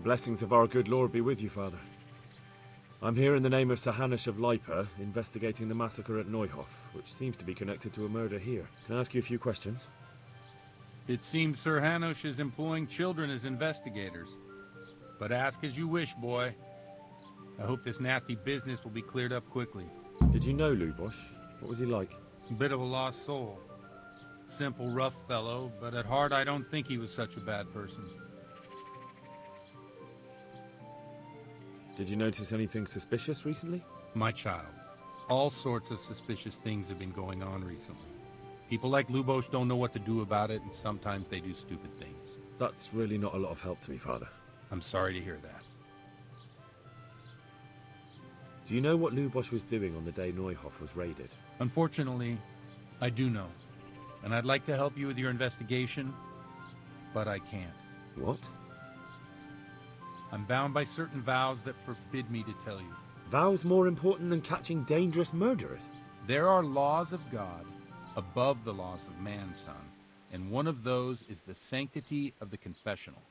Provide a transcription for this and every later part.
blessings of our good Lord be with you, Father. I'm here in the name of Sir Hanush of Lipa, investigating the massacre at Neuhof, which seems to be connected to a murder here. Can I ask you a few questions? It seems Sir Hanush is employing children as investigators. But ask as you wish, boy. I hope this nasty business will be cleared up quickly. Did you know Lubosh? What was he like? A bit of a lost soul. Simple, rough fellow, but at heart I don't think he was such a bad person. Did you notice anything suspicious recently? My child, all sorts of suspicious things have been going on recently. People like Lubosh don't know what to do about it, and sometimes they do stupid things. That's really not a lot of help to me, Father. I'm sorry to hear that. Do you know what Lubosh was doing on the day Neuhof was raided? Unfortunately, I do know. And I'd like to help you with your investigation, but I can't. What? I'm bound by certain vows that forbid me to tell you. Vows more important than catching dangerous murderers? There are laws of God above the laws of man, son, and one of those is the sanctity of the confessional.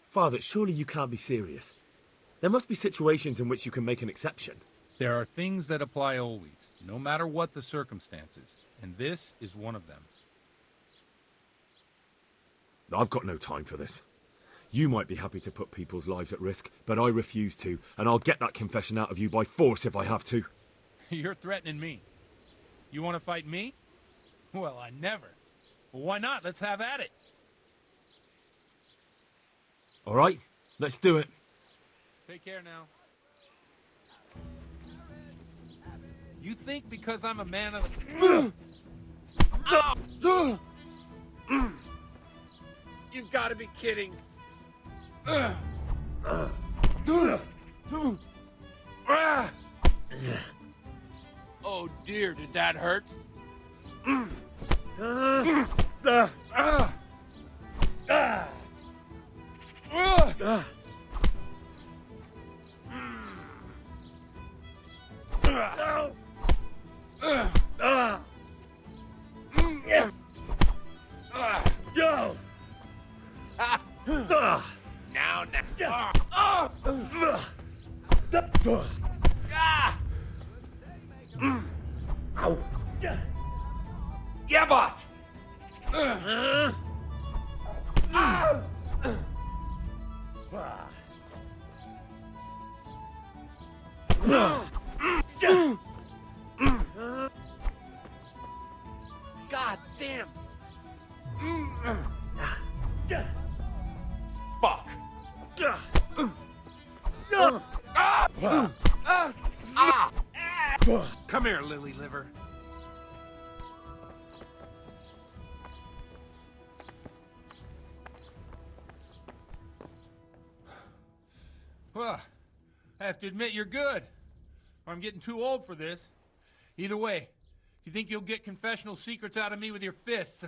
Father, surely you can't be serious. There must be situations in which you can make an exception. There are things that apply always, no matter what the circumstances, and this is one of them. I've got no time for this. You might be happy to put people's lives at risk, but I refuse to, and I'll get that confession out of you by force if I have to. You're threatening me. You want to fight me? Well, I never. Well, why not? Let's have at it. All right, let's do it. Take care now. You think because I'm a man of the... You've got to be kidding. Oh dear, did that hurt? Yeah, but. God damn. Fuck. Come here, lily liver. Well, I have to admit you're good. Or I'm getting too old for this. Either way, if you think you'll get confessional secrets out of me with your fists,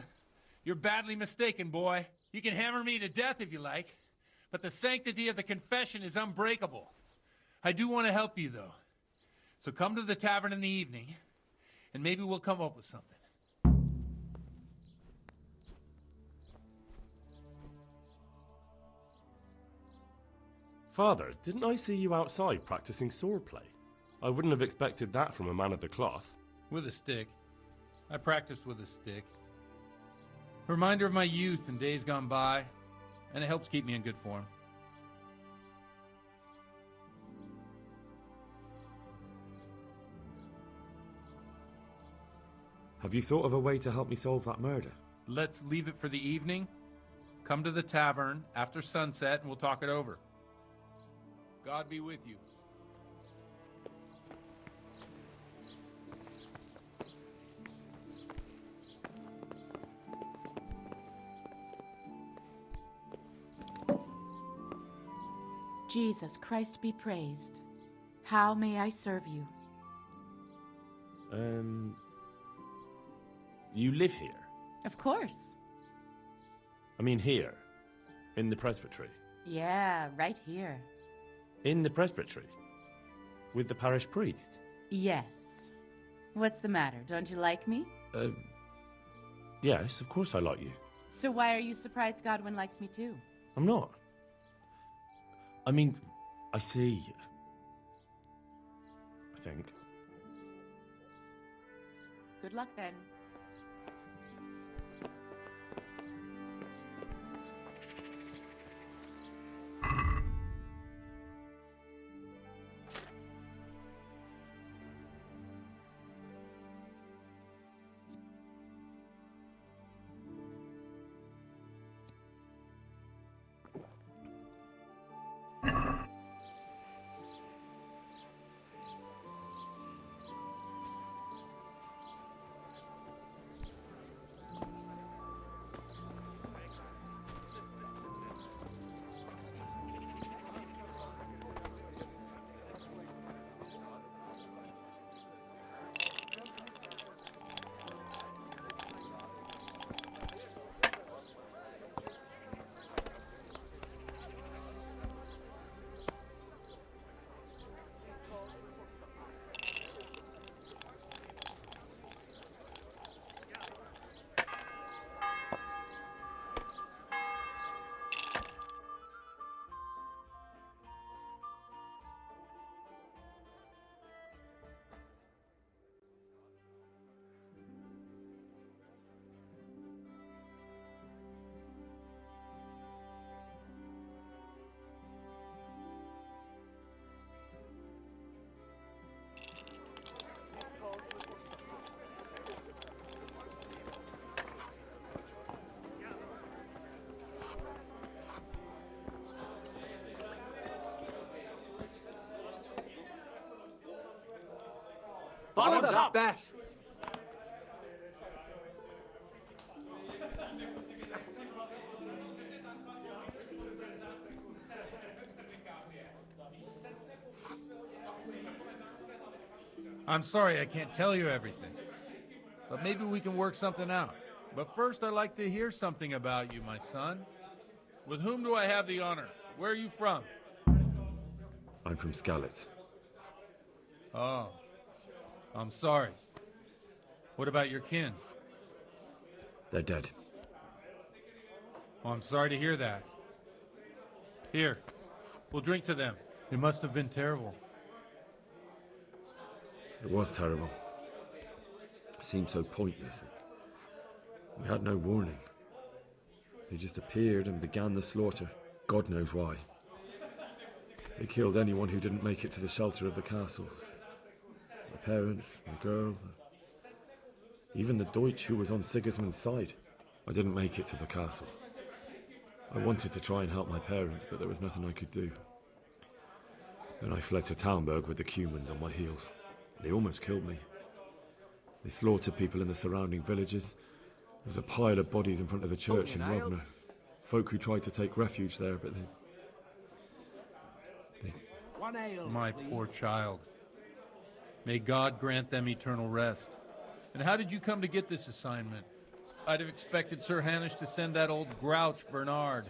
you're badly mistaken, boy. You can hammer me to death if you like, but the sanctity of the confession is unbreakable. I do want to help you, though. So come to the tavern in the evening, and maybe we'll come up with something. Father, didn't I see you outside practicing swordplay? I wouldn't have expected that from a man of the cloth. With a stick. I practiced with a stick. A reminder of my youth and days gone by, and it helps keep me in good form. Have you thought of a way to help me solve that murder? Let's leave it for the evening. Come to the tavern after sunset and we'll talk it over. God be with you. Jesus Christ be praised. How may I serve you? You live here? Of course. I mean here, in the presbytery. Yeah, right here. In the presbytery? With the parish priest? Yes. What's the matter? Don't you like me? Yes, of course I like you. So why are you surprised Godwin likes me too? I'm not. I mean, I see. I think. Good luck then. Bottoms up best. I'm sorry I can't tell you everything, but maybe we can work something out. But first, I'd like to hear something about you, my son. With whom do I have the honor? Where are you from? I'm from Skalitz. Oh, I'm sorry. What about your kin? They're dead. Oh, I'm sorry to hear that. Here, we'll drink to them. It must have been terrible. It was terrible. It seemed so pointless. We had no warning. They just appeared and began the slaughter. God knows why. They killed anyone who didn't make it to the shelter of the castle. My parents, my girl, even the Deutsch who was on Sigismund's side. I didn't make it to the castle. I wanted to try and help my parents, but there was nothing I could do. Then I fled to Talmberg with the Cumans on my heels. They almost killed me. They slaughtered people in the surrounding villages. There was a pile of bodies in front of the church in Rovno. Folk who tried to take refuge there, but they... My poor child. May God grant them eternal rest. And how did you come to get this assignment? I'd have expected Sir Hanush to send that old grouch Bernard.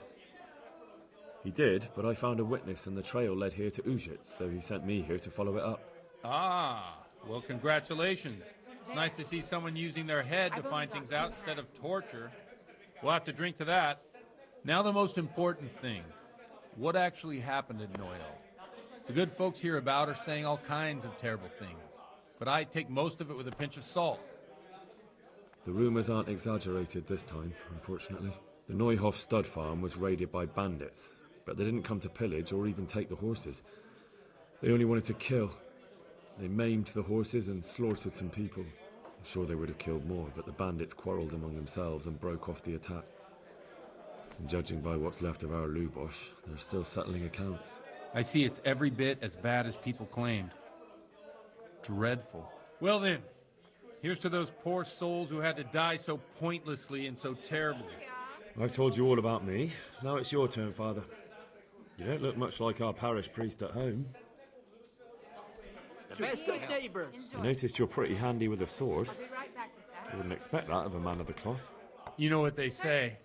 He did, but I found a witness and the trail led here to Ujitz, so he sent me here to follow it up. Ah, well, congratulations. It's nice to see someone using their head to find things out instead of torture. We'll have to drink to that. Now the most important thing. What actually happened at Neuhof? The good folks hereabout are saying all kinds of terrible things, but I take most of it with a pinch of salt. The rumours aren't exaggerated this time, unfortunately. The Neuhof stud farm was raided by bandits, but they didn't come to pillage or even take the horses. They only wanted to kill. They maimed the horses and slaughtered some people. I'm sure they would have killed more, but the bandits quarrelled among themselves and broke off the attack. And judging by what's left of our Lubosh, they're still settling accounts. I see it's every bit as bad as people claimed. Dreadful. Well then, here's to those poor souls who had to die so pointlessly and so terribly. I've told you all about me. Now it's your turn, Father. You don't look much like our parish priest at home. The best good neighbors. I noticed you're pretty handy with a sword. I wouldn't expect that of a man of the cloth. You know what they say.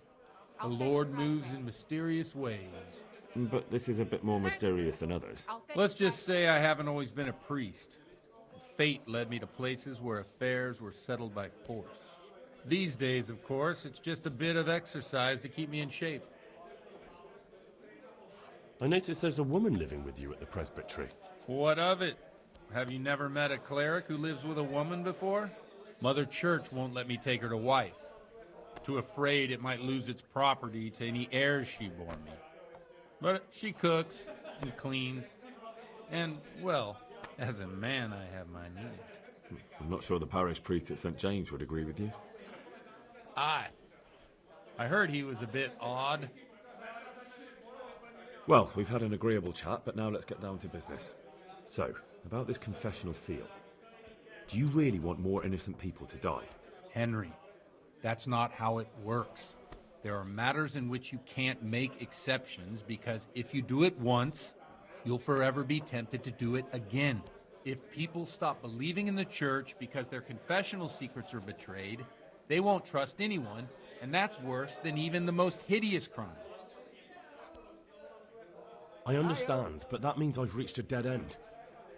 The Lord moves in mysterious ways. But this is a bit more mysterious than others. Let's just say I haven't always been a priest. Fate led me to places where affairs were settled by force. These days, of course, it's just a bit of exercise to keep me in shape. I notice there's a woman living with you at the presbytery. What of it? Have you never met a cleric who lives with a woman before? Mother Church won't let me take her to wife. Too afraid it might lose its property to any heirs she bore me. But she cooks and cleans, and, well, as a man I have my needs. I'm not sure the parish priest at St. James would agree with you. I heard he was a bit odd. Well, we've had an agreeable chat, but now let's get down to business. So, about this confessional seal. Do you really want more innocent people to die? Henry, that's not how it works. There are matters in which you can't make exceptions because if you do it once, you'll forever be tempted to do it again. If people stop believing in the church because their confessional secrets are betrayed, they won't trust anyone, and that's worse than even the most hideous crime. I understand, but that means I've reached a dead end.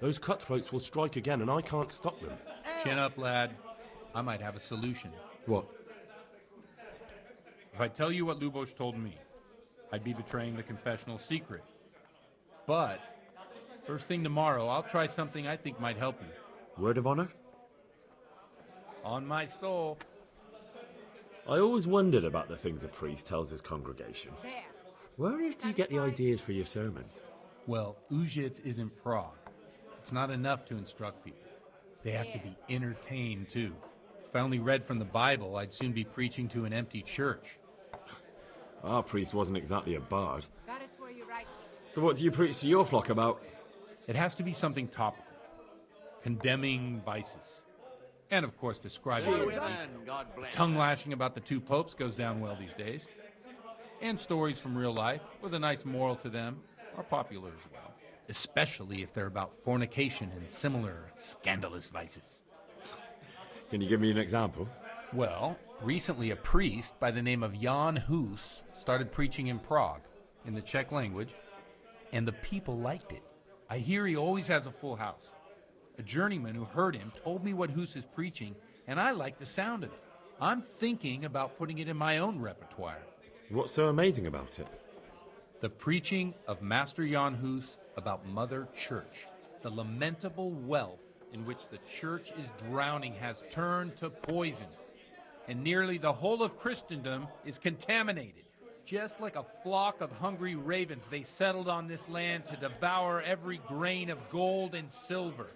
Those cutthroats will strike again, and I can't stop them. Chin up, lad. I might have a solution. What? If I tell you what Lubos told me, I'd be betraying the confessional secret. But, first thing tomorrow, I'll try something I think might help you. Word of honor? On my soul. I always wondered about the things a priest tells his congregation. Where on earth do you get the ideas for your sermons? Well, Ujits is in Prague. It's not enough to instruct people. They have to be entertained, too. If I only read from the Bible, I'd soon be preaching to an empty church. Our priest wasn't exactly a bard. Got it for you right. So what do you preach to your flock about? It has to be something topical. Condemning vices. And, of course, describing it. Tongue lashing about the two popes goes down well these days. And stories from real life, with a nice moral to them, are popular as well. Especially if they're about fornication and similar scandalous vices. Can you give me an example? Well, recently a priest by the name of Jan Hus started preaching in Prague, in the Czech language, and the people liked it. I hear he always has a full house. A journeyman who heard him told me what Hus is preaching, and I like the sound of it. I'm thinking about putting it in my own repertoire. What's so amazing about it? The preaching of Master Jan Hus about Mother Church. The lamentable wealth in which the church is drowning has turned to poison. And nearly the whole of Christendom is contaminated. Just like a flock of hungry ravens, they settled on this land to devour every grain of gold and silver.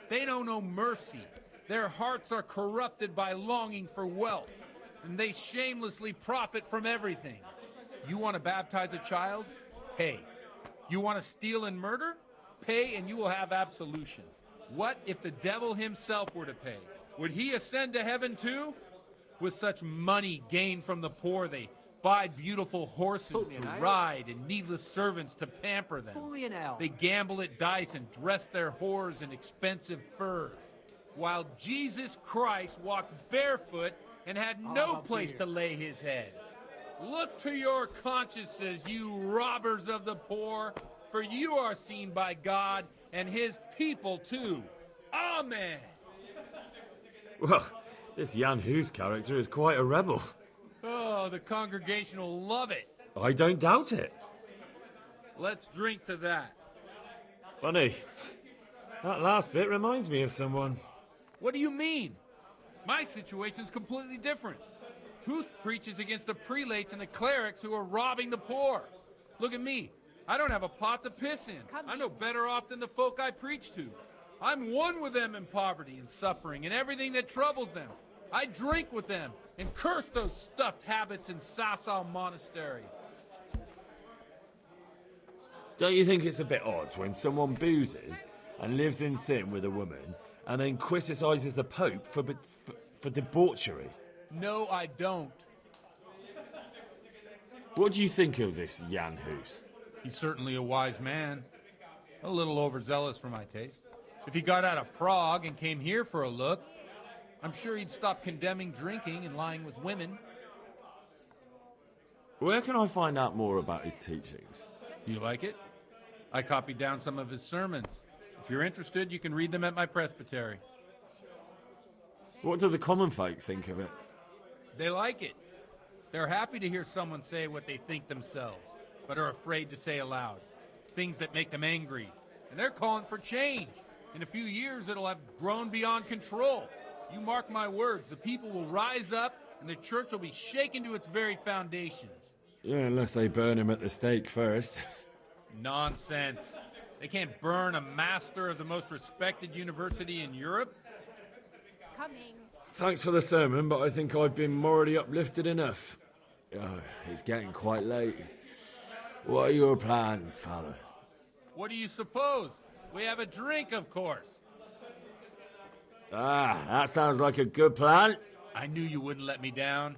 They know no mercy. Their hearts are corrupted by longing for wealth, and they shamelessly profit from everything. You want to baptize a child? Pay. You want to steal and murder? Pay and you will have absolution. What if the devil himself were to pay? Would he ascend to heaven too? With such money gained from the poor, they buy beautiful horses to ride and needless servants to pamper them. They gamble at dice and dress their whores in expensive furs. While Jesus Christ walked barefoot and had no place to lay his head. Look to your consciences, you robbers of the poor, for you are seen by God and his people too. Amen. Well, this Jan Hus character is quite a rebel. Oh, the congregation will love it. I don't doubt it. Let's drink to that. Funny. That last bit reminds me of someone. What do you mean? My situation's completely different. Huth preaches against the prelates and the clerics who are robbing the poor. Look at me. I don't have a pot to piss in. I'm no better off than the folk I preach to. I'm one with them in poverty and suffering and everything that troubles them. I drink with them and curse those stuffed habits in Sasau Monastery. Don't you think it's a bit odd when someone boozes and lives in sin with a woman and then criticises the Pope for debauchery? No, I don't. What do you think of this Jan Hus? He's certainly a wise man. A little overzealous for my taste. If he got out of Prague and came here for a look, I'm sure he'd stop condemning drinking and lying with women. Where can I find out more about his teachings? You like it? I copied down some of his sermons. If you're interested, you can read them at my presbytery. What do the common folk think of it? They like it. They're happy to hear someone say what they think themselves, but are afraid to say aloud. Things that make them angry. And they're calling for change. In a few years, it'll have grown beyond control. You mark my words, the people will rise up, and the church will be shaken to its very foundations. Yeah, unless they burn him at the stake first. Nonsense. They can't burn a master of the most respected university in Europe. Coming. Thanks for the sermon, but I think I've been morally uplifted enough. Oh, it's getting quite late. What are your plans, Father? What do you suppose? We have a drink, of course. Ah, that sounds like a good plan. I knew you wouldn't let me down.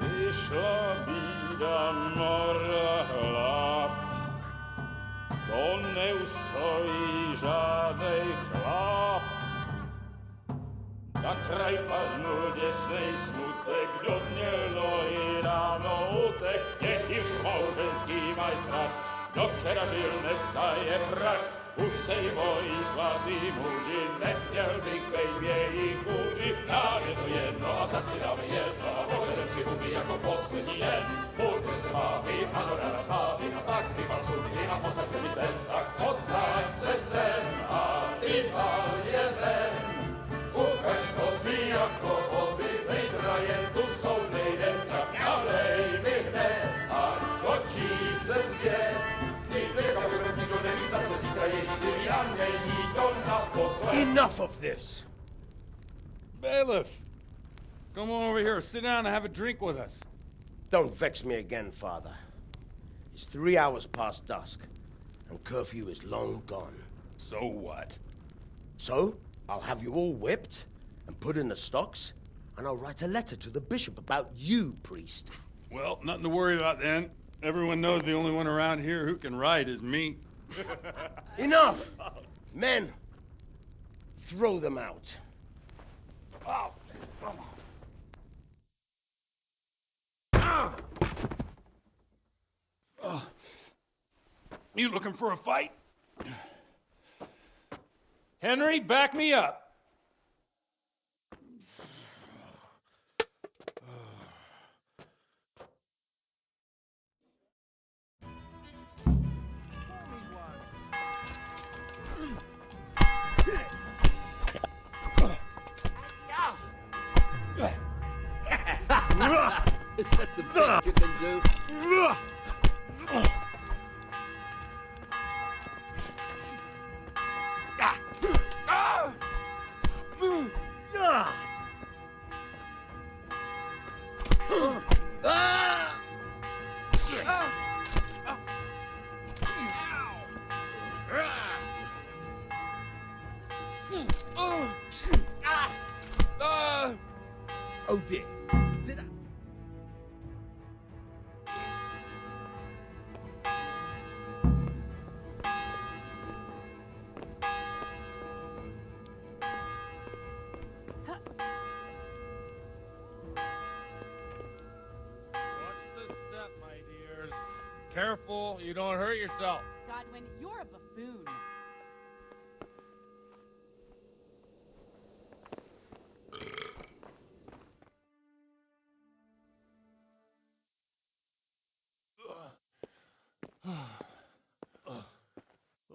Przyszła bida mora lat, to nie ustoi żadnej chlap. Na kraj panuje sej smutek, do dnielo i rano utek, niech już małżeński majstrat, do wczera żylne staje brak. Už sej mojí svatý muži, nechtěl bych bejbě jich muži, nám je to jedno a tak si dáme jedno a požerem si huby jako poslední den. Buďme se vámi, ano ráda slávy a tak vypal sudy a posaď se mi sem, tak posaď se sem a vypal je ven. Ukaž kozy jako vozy, zítra jen tu soudnej den, tak nalej mi hned, ať točí se svět. Enough of this! Bailiff! Come on over here, sit down and have a drink with us. Don't vex me again, Father. It's 3 hours past dusk, and curfew is long gone. So what? So, I'll have you all whipped and put in the stocks, and I'll write a letter to the bishop about you, priest. Well, nothing to worry about then. Everyone knows the only one around here who can write is me. Enough! Men, throw them out. Oh, come on. You looking for a fight? Henry, back me up. Is that the best you can do? Oh dear. Did I? Watch the step, my dears. Careful, you don't hurt yourself. Godwin, you're a buffoon.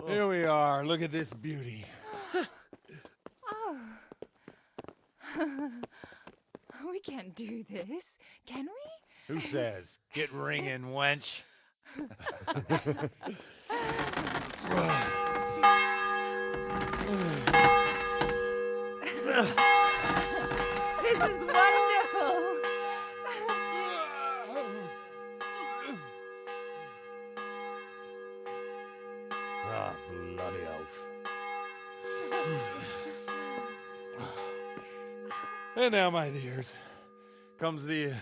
Here we are. Look at this beauty. We can't do this, can we? Who says? Get ringing, wench. This is wonderful. Ah, bloody oath. And now, my dears, comes the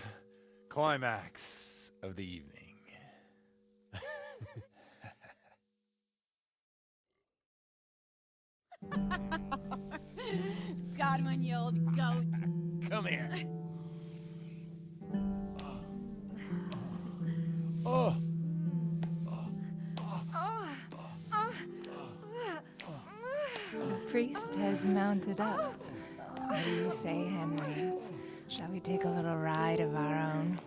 climax of the evening. Godwin, you old goat. Come here. Oh. priest has mounted up. What do you say, Henry? Shall we take a little ride of our own?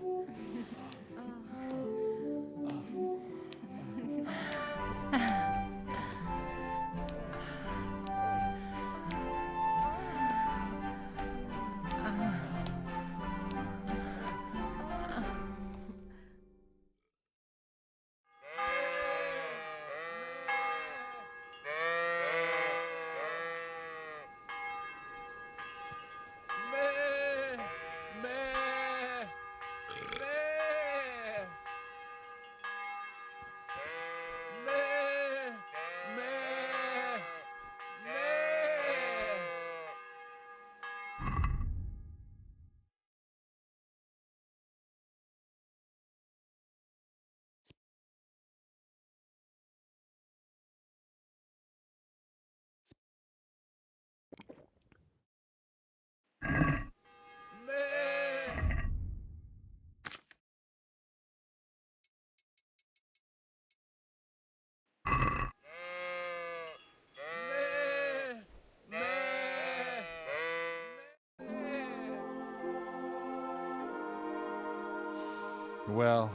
Well,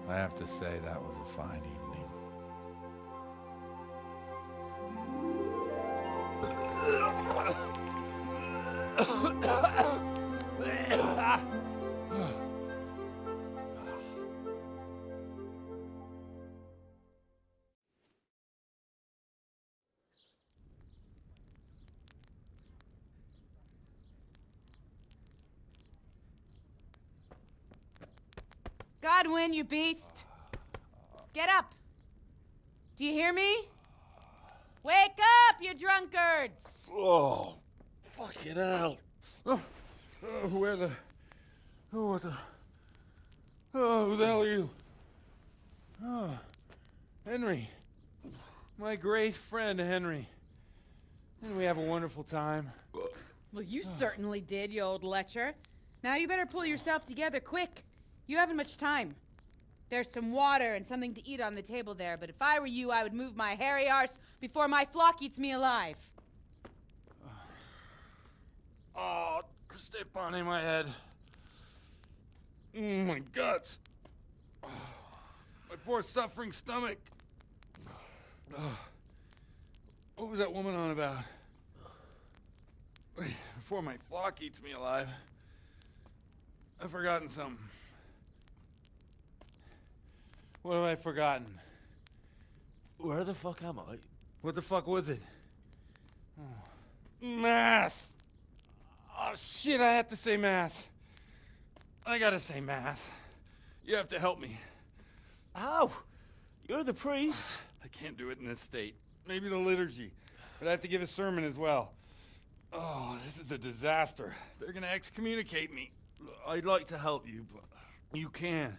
I have to say that was a fine evening. Godwin, you beast! Get up! Do you hear me? Wake up, you drunkards! Oh, fucking hell. Where the... Oh, what the... Oh, who the hell are you? Oh, Henry. My great friend, Henry. Didn't we have a wonderful time? Well, you certainly did, you old lecher. Now you better pull yourself together quick. You haven't much time. There's some water and something to eat on the table there, but if I were you, I would move my hairy arse before my flock eats me alive. Oh, step on in my head. My guts. Oh, my poor suffering stomach. Oh, what was that woman on about? Before my flock eats me alive. I've forgotten something. What have I forgotten? Where the fuck am I? What the fuck was it? Oh. Mass! Oh shit, I have to say mass. I gotta say mass. You have to help me. How? You're the priest. I can't do it in this state. Maybe the liturgy. But I have to give a sermon as well. Oh, this is a disaster. They're gonna excommunicate me. I'd like to help you, but... You can.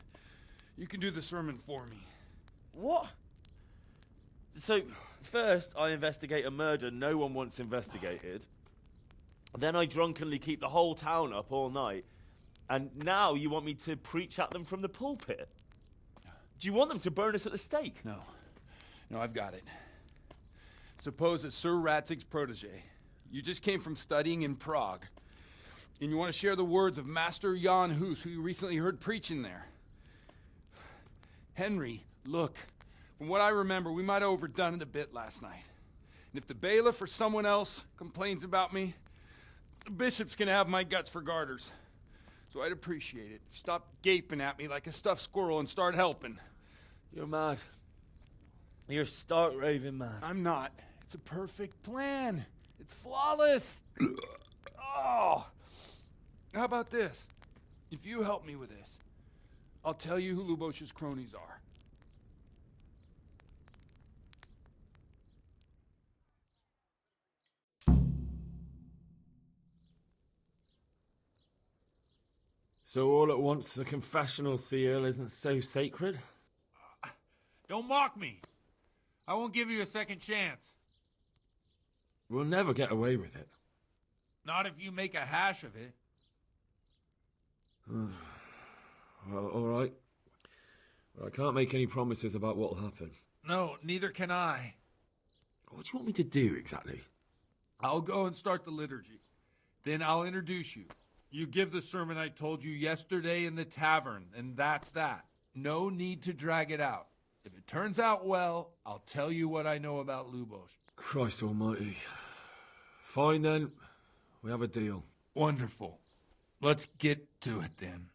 You can do the sermon for me. What? So, first I investigate a murder no one wants investigated. Then I drunkenly keep the whole town up all night. And now you want me to preach at them from the pulpit? Do you want them to burn us at the stake? No. No, I've got it. Suppose that Sir Radzig's protege. You just came from studying in Prague. And you want to share the words of Master Jan Hus, who you recently heard preaching there. Henry, look, from what I remember, we might have overdone it a bit last night. And if the bailiff or someone else complains about me, the bishop's gonna have my guts for garters. So I'd appreciate it. Stop gaping at me like a stuffed squirrel and start helping. You're mad. You're stark raving mad. I'm not. It's a perfect plan. It's flawless. Oh. How about this? If you help me with this, I'll tell you who Lubosh's cronies are. So all at once the confessional seal isn't so sacred? Don't mock me. I won't give you a second chance. We'll never get away with it. Not if you make a hash of it. Well, all right. Well, I can't make any promises about what'll happen. No, neither can I. What do you want me to do exactly? I'll go and start the liturgy. Then I'll introduce you. You give the sermon I told you yesterday in the tavern, and that's that. No need to drag it out. If it turns out well, I'll tell you what I know about Lubos. Christ almighty. Fine then. We have a deal. Wonderful. Let's get to it then.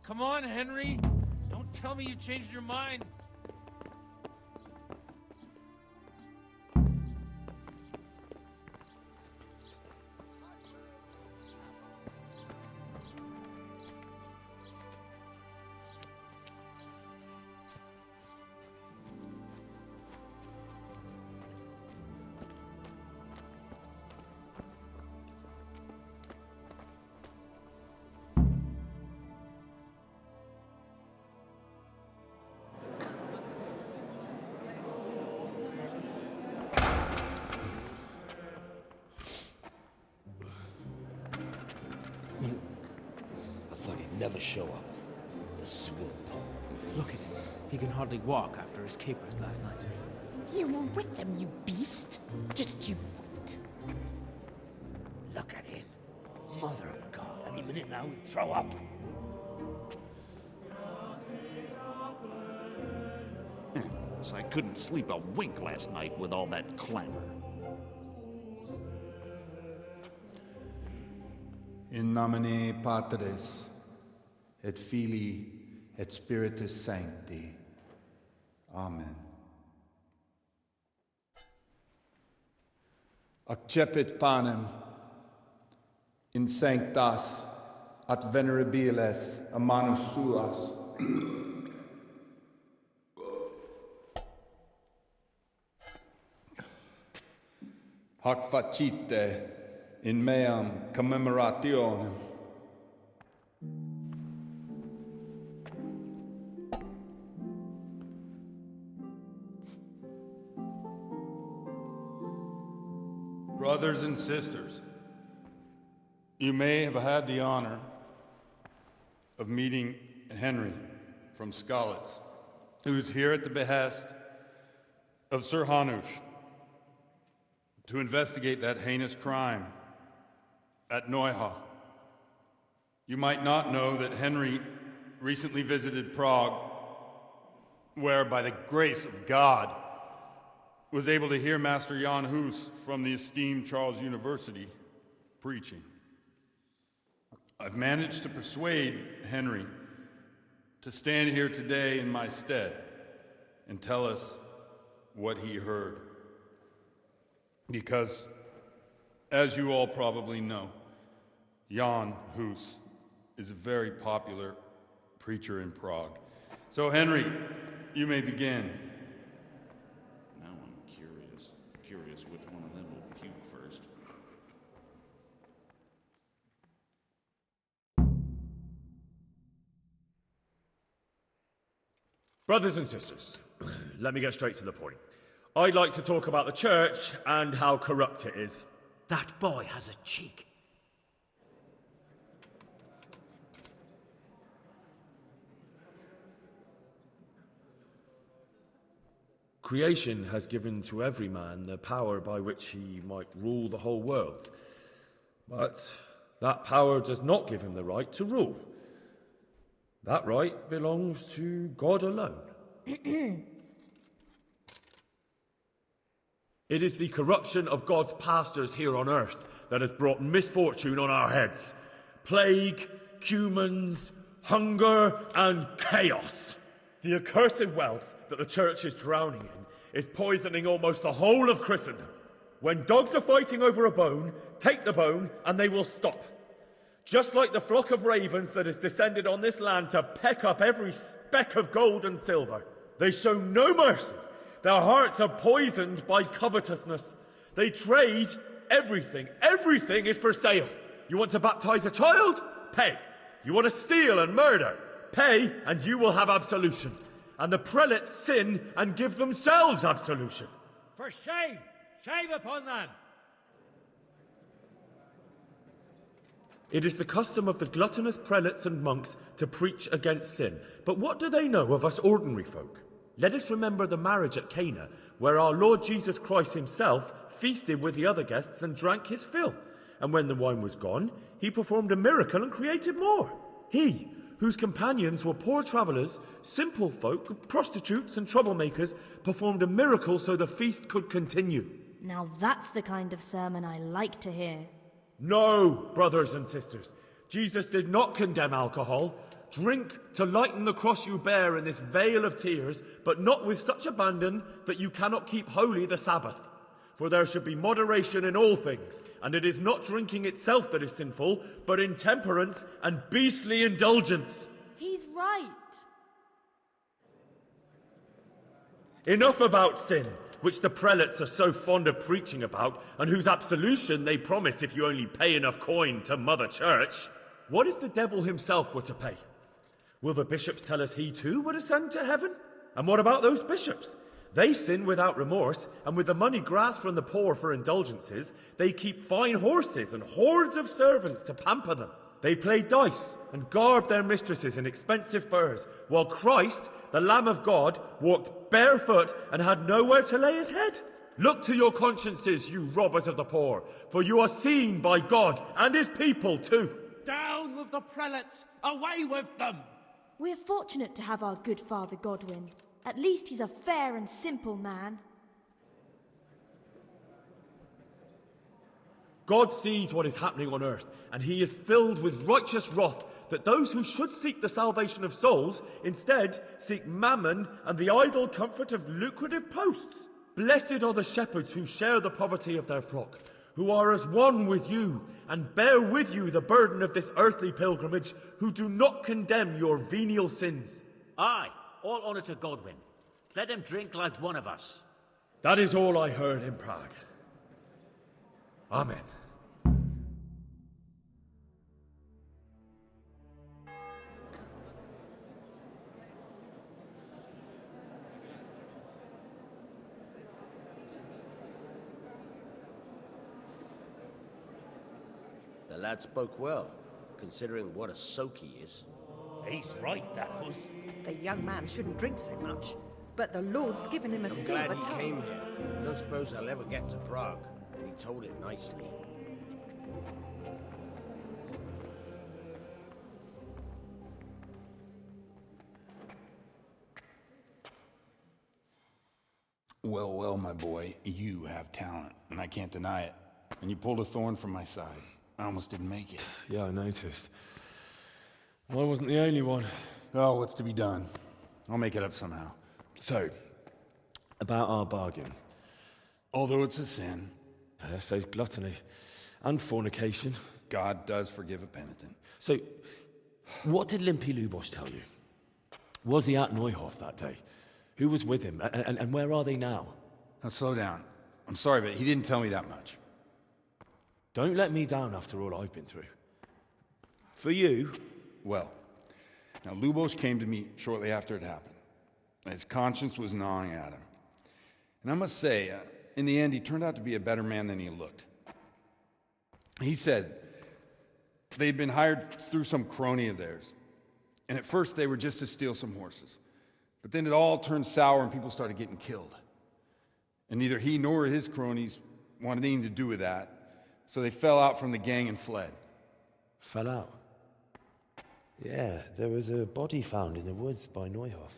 Come on, Henry. Don't tell me you changed your mind. Never show up. The swimp. Look at him. He can hardly walk after his capers last night. You were with them, you beast. Just you wait. Look at him. Mother of God. Any minute now he'll throw up. So I couldn't sleep a wink last night with all that clamor. In nomine Patris, et Filii, et Spiritus Sancti. Amen. Accepit panem in sanctas at venerabiles a manus suas. Hac facite in meam commemorationem. Brothers and sisters, you may have had the honor of meeting Henry from Skalitz, who is here at the behest of Sir Hanush to investigate that heinous crime at Neuhof. You might not know that Henry recently visited Prague, where, by the grace of God, was able to hear Master Jan Hus from the esteemed Charles University preaching. I've managed to persuade Henry to stand here today in my stead and tell us what he heard. Because, as you all probably know, Jan Hus is a very popular preacher in Prague. So, Henry, you may begin. Now I'm curious which one of them will puke first. Brothers and sisters, let me get straight to the point. I'd like to talk about the church and how corrupt it is. That boy has a cheek. Creation has given to every man the power by which he might rule the whole world. But that power does not give him the right to rule. That right belongs to God alone. It is the corruption of God's pastors here on earth that has brought misfortune on our heads. Plague, cumens, hunger, and chaos. The accursed wealth that the church is drowning in is poisoning almost the whole of Christendom. When dogs are fighting over a bone, take the bone and they will stop. Just like the flock of ravens that has descended on this land to peck up every speck of gold and silver. They show no mercy. Their hearts are poisoned by covetousness. They trade everything. Everything is for sale. You want to baptize a child? Pay. You want to steal and murder? Pay, and you will have absolution. And the prelates sin and give themselves absolution. For shame! Shame upon them! It is the custom of the gluttonous prelates and monks to preach against sin. But what do they know of us ordinary folk? Let us remember the marriage at Cana, where our Lord Jesus Christ himself feasted with the other guests and drank his fill. And when the wine was gone, he performed a miracle and created more. He, whose companions were poor travellers, simple folk, prostitutes and troublemakers, performed a miracle so the feast could continue. Now that's the kind of sermon I like to hear. No, brothers and sisters. Jesus did not condemn alcohol. Drink to lighten the cross you bear in this vale of tears, but not with such abandon that you cannot keep holy the Sabbath. For there should be moderation in all things, and it is not drinking itself that is sinful, but intemperance and beastly indulgence. He's right. Enough about sin, which the prelates are so fond of preaching about, and whose absolution they promise if you only pay enough coin to Mother Church. What if the devil himself were to pay? Will the bishops tell us he too would ascend to heaven? And what about those bishops? They sin without remorse, and with the money grasped from the poor for indulgences, they keep fine horses and hordes of servants to pamper them. They play dice and garb their mistresses in expensive furs, while Christ, the Lamb of God, walked barefoot and had nowhere to lay his head. Look to your consciences, you robbers of the poor, for you are seen by God and his people too. Down with the prelates! Away with them! We're fortunate to have our good Father Godwin. At least he's a fair and simple man. God sees what is happening on earth, and he is filled with righteous wrath that those who should seek the salvation of souls instead seek mammon and the idle comfort of lucrative posts. Blessed are the shepherds who share the poverty of their flock, who are as one with you and bear with you the burden of this earthly pilgrimage, who do not condemn your venial sins. Aye, all honour to Godwin. Let him drink like one of us. That is all I heard in Prague. Amen. The lad spoke well, considering what a soak he is. He's right, that was. The young man shouldn't drink so much, but the Lord's given him a I'm silver glad he tongue. came here. I don't suppose I'll ever get to Prague, and he told it nicely. Well, well, my boy, you have talent, and I can't deny it. And you pulled a thorn from my side. I almost didn't make it. Yeah, I noticed. I wasn't the only one. Oh, what's to be done? I'll make it up somehow. So, about our bargain. Although it's a sin. So gluttony and fornication. God does forgive a penitent. So, what did Limpy Lubosh tell you? Was he at Neuhof that day? Who was with him? And where are they now? Now, slow down. I'm sorry, but he didn't tell me that much. Don't let me down after all I've been through. For you... Well, now Lubosh came to me shortly after it happened. His conscience was gnawing at him. And I must say, in the end, he turned out to be a better man than he looked. He said they'd been hired through some crony of theirs. And at first they were just to steal some horses. But then it all turned sour and people started getting killed. And neither he nor his cronies wanted anything to do with that. So they fell out from the gang and fled. Fell out? Yeah, there was a body found in the woods by Neuhof.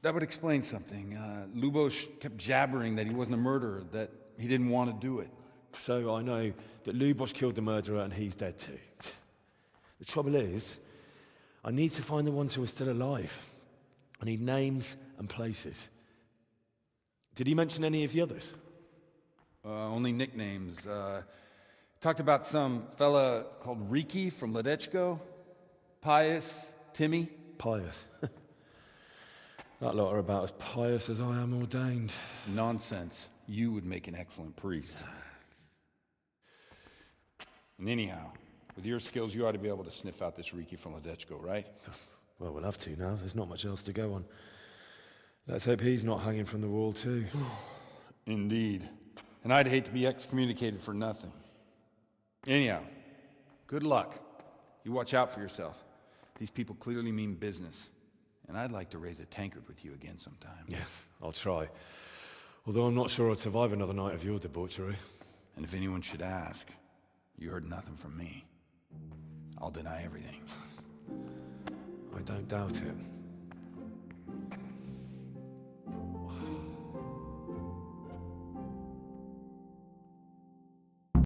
That would explain something. Lubosh kept jabbering that he wasn't a murderer, that he didn't want to do it. So I know that Lubosh killed the murderer and he's dead too. The trouble is, I need to find the ones who are still alive. I need names and places. Did he mention any of the others? Only nicknames. Talked about some fella called Riki from Ledechko, Pius, Timmy. Pius. That lot are about as pious as I am ordained. Nonsense. You would make an excellent priest. And anyhow, with your skills, you ought to be able to sniff out this Riki from Ledechko, right? Well, we'll have to now. There's not much else to go on. Let's hope he's not hanging from the wall too. Indeed. And I'd hate to be excommunicated for nothing. Anyhow, Good luck. You watch out for yourself. These people clearly mean business. And I'd like to raise a tankard with you again sometime. Yeah, I'll try. Although I'm not sure I'd survive another night of your debauchery. And if anyone should ask, you heard nothing from me. I'll deny everything. I don't doubt it.